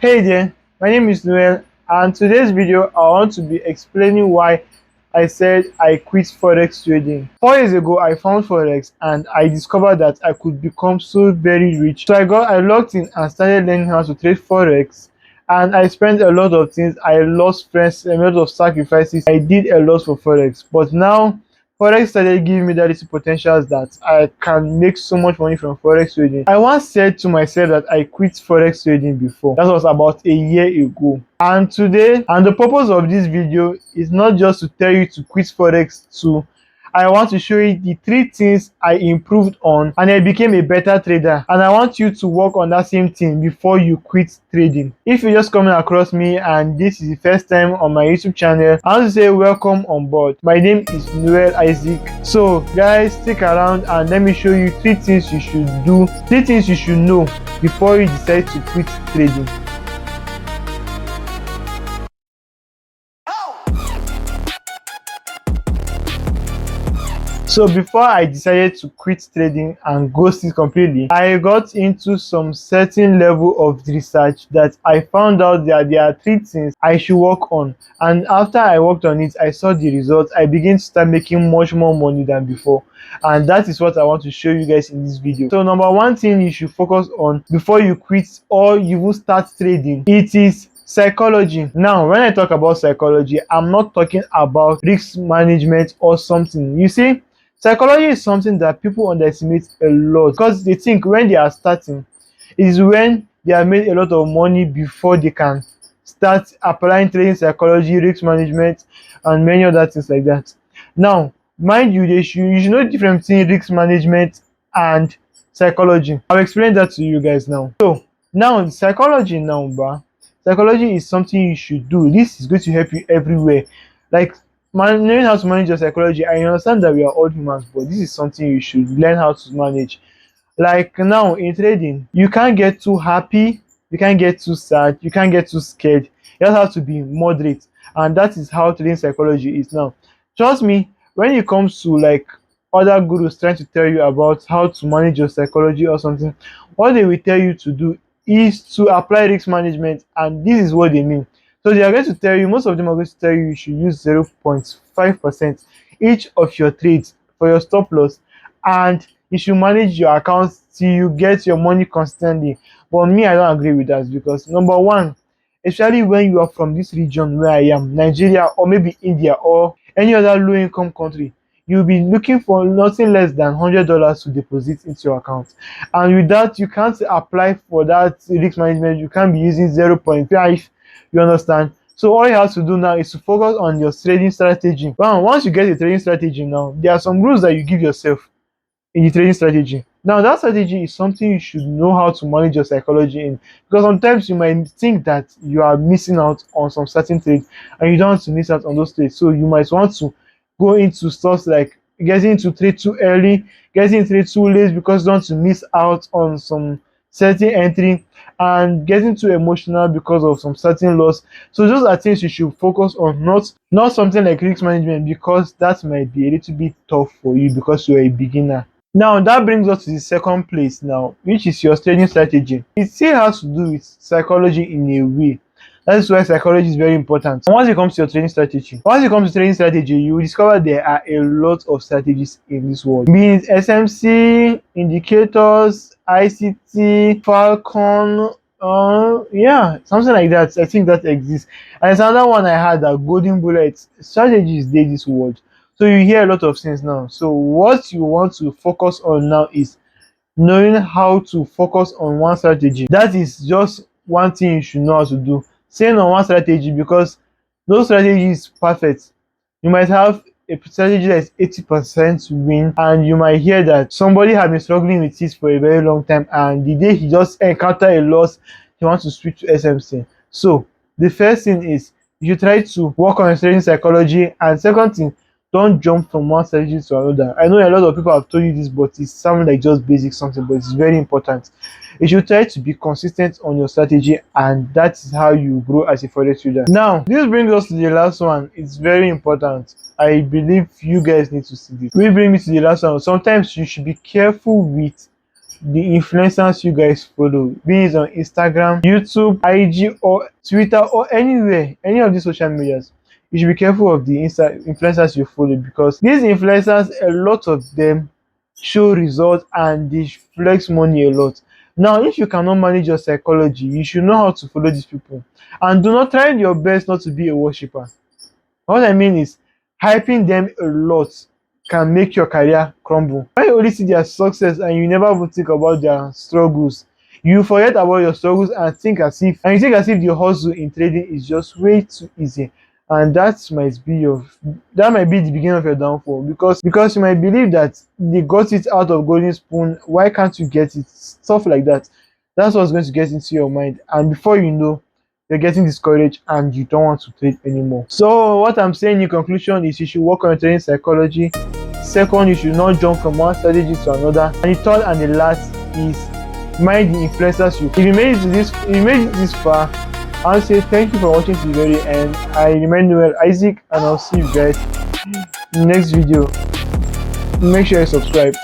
Hey there, my name is Noel, and today's video I want to be explaining why I said I quit Forex trading. 4 years ago, I found Forex and I discovered that I could become so very rich. So I logged in and started learning how to trade Forex, and I spent a lot of things. I lost friends, a lot of sacrifices. I did a lot for Forex, but now Forex started giving me that little potentials that I can make so much money from Forex trading. I once said to myself that I quit Forex trading before. That was about a year ago. And today, and the purpose of this video is not just to tell you to quit Forex to I want to show you the 3 things I improved on and I became a better trader, and I want you to work on that same thing before you quit trading. If you're just coming across me and this is the first time on my YouTube channel, I want to say welcome on board. My name is Noel Isaac. So guys, stick around and let me show you 3 things you should do, 3 things you should know before you decide to quit trading. So before I decided to quit trading and ghost it completely, I got into some certain level of research that I found out that there are 3 things I should work on. And after I worked on it, I saw the results. I began to start making much more money than before. And that is what I want to show you guys in this video. So number 1 thing you should focus on before you quit or you will start trading, it is psychology. Now when I talk about psychology, I'm not talking about risk management or something. You see, psychology is something that people underestimate a lot because they think when they are starting, it is when they have made a lot of money before they can start applying trading psychology, risk management, and many other things like that. Now, mind you, you should know the difference between risk management and psychology. I'll explain that to you guys now. So, now, psychology is something you should do. This is going to help you everywhere. Like, knowing how to manage your psychology, I understand that we are all humans, but this is something you should learn how to manage. Like now in trading, you can't get too happy, you can't get too sad, you can't get too scared. You just have to be moderate, and that is how trading psychology is now. Trust me, when it comes to like other gurus trying to tell you about how to manage your psychology or something, what they will tell you to do is to apply risk management, and this is what they mean. So they are going to tell you, most of them are going to tell you should use 0.5% each of your trades for your stop loss, and you should manage your accounts till you get your money constantly. But me, I don't agree with that because number one, especially when you are from this region where I am, Nigeria or maybe India or any other low income country, you'll be looking for nothing less than $100 to deposit into your account. And with that, you can't apply for that risk management. You can't be using 0.5. You understand? So all you have to do now is to focus on your trading strategy. Well, once you get a trading strategy now, there are some rules that you give yourself in the trading strategy. Now, that strategy is something you should know how to manage your psychology in, because sometimes you might think that you are missing out on some certain trades and you don't want to miss out on those trades. So you might want to go into stuff like getting into trade too early, getting into trade too late because you don't want to miss out on some certain entry, and getting too emotional because of some certain loss. So those are things you should focus on, not something like risk management, because that might be a little bit tough for you because you're a beginner. Now that brings us to the second place now, which is your trading strategy. It still has to do with psychology in a way. That is why psychology is very important. And once it comes to your trading strategy, you will discover there are a lot of strategies in this world. Be it SMC, indicators, ICT, Falcon, yeah, something like that. I think that exists. And there's another one I had, that golden bullet strategies dey this world. So you hear a lot of things now. So what you want to focus on now is knowing how to focus on one strategy. That is just one thing you should know how to do. Staying on one strategy, because no strategy is perfect. You might have a strategy that is 80% win, and you might hear that somebody has been struggling with this for a very long time, and the day he just encounter a loss, he wants to switch to SMC. So the first thing is you try to work on your trading psychology, and second thing, don't jump from one strategy to another. I know a lot of people have told you this, but it sounds like just basic something, but it's very important. You should try to be consistent on your strategy, and that is how you grow as a forex trader. Now, this brings us to the last one. It's very important. I believe you guys need to see this. We bring me to the last one. Sometimes you should be careful with the influencers you guys follow, be it on Instagram, YouTube, IG, or Twitter, or anywhere, any of these social medias. You should be careful of the influencers you follow, because these influencers, a lot of them show results and they flex money a lot. Now, if you cannot manage your psychology, you should know how to follow these people, and do not try your best not to be a worshiper. What I mean is, hyping them a lot can make your career crumble. When you only see their success and you never even think about their struggles, you forget about your struggles and you think as if the hustle in trading is just way too easy. And that might be the beginning of your downfall, because you might believe that they got it out of golden spoon. Why can't you get it? Stuff like that. That's what's going to get into your mind. And before you know, you're getting discouraged and you don't want to trade anymore. So what I'm saying in conclusion is, you should work on your trading psychology. Second, you should not jump from one strategy to another. And the third and the last is, mind the influencers you. If you made it this far, I'll say thank you for watching to the very end. I remain Noel Isaac, and I'll see you guys in the next video. Make sure you subscribe.